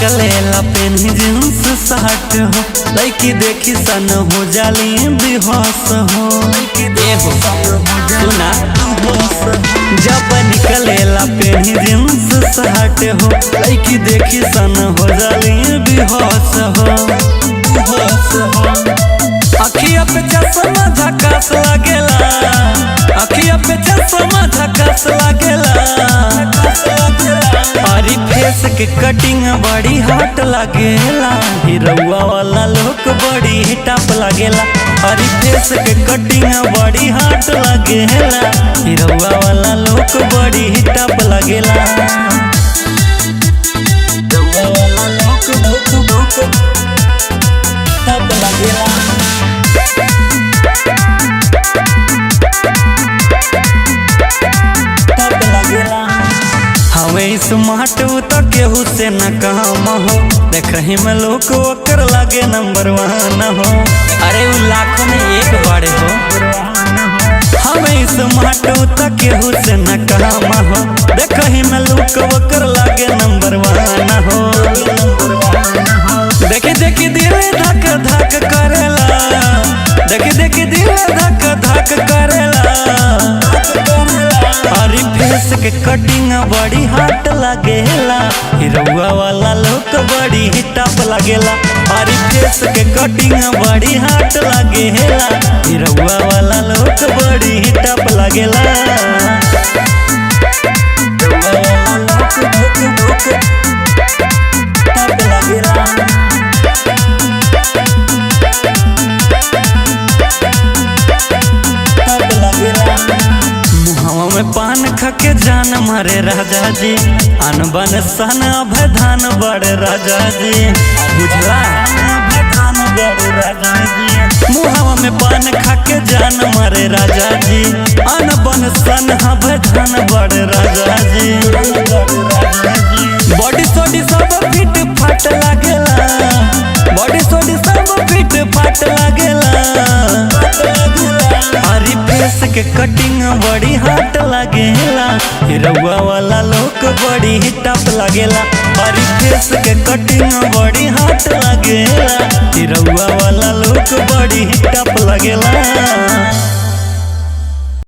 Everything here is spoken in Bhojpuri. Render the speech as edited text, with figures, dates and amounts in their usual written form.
निकलेला पेन जींस शर्ट हो, लड़की देखी सन हो जाली बेहोश हो। सुना जब निकलेला पेन जींस शर्ट हो, लड़की देखी सन हो जाली बेहोश हो। अखिया पे चश्मा झकास लागेला, अखिया पे चश्मा झकास लागेला। अरे फेस के कटिंग बड़ी हॉट लागेला, हीरोवा वाला लोग बड़ी टॉप लागेला। अरे फेस के कटिंग बड़ी हॉट लागेला, हीरोवा वाला लोग बड़ी टॉप लागेला। हमें स्मार्ट तो केहू से न काम हो, देखही में लोग ओकर लागे नंबर 1 हो। अरे उ लाखों में एक बार हो। हमें स्मार्ट तो केहू से न काम हो, देखही में लोग ओकर लागे नंबर 1 हो। देखी देखी दिल धक धक करेला, देखी देखी दिल धक धक करेला। अरे फेस के कटिंग बड़ी हॉट लागेला, हीरोवा वाला लोग बड़ी टॉप लागेला। अरे फेस के कटिंग बड़ी हॉट लागेला, हीरोवा वाला लोग बड़ी टॉप लागेला। में पान खके जान मारे राजा जी, अनबन सन अभधान बड़ राजा जी। बुझला मुहावा में पान खाके जान मारे राजा जी, अनबन सन अभधान बड़ राजा जी। बॉडी सोडी सब फिट फाट लागेला, बॉडी सोडी सब फिट फाट लागेला। अरे फेस के कटिंग बड़ी हॉट लागेला, हीरोवा वाला लोग बड़ी टॉप लागेला। अरे फेस के कटिंग बड़ी हॉट लागेला, हीरोवा वाला लोग बड़ी टॉप लागेला।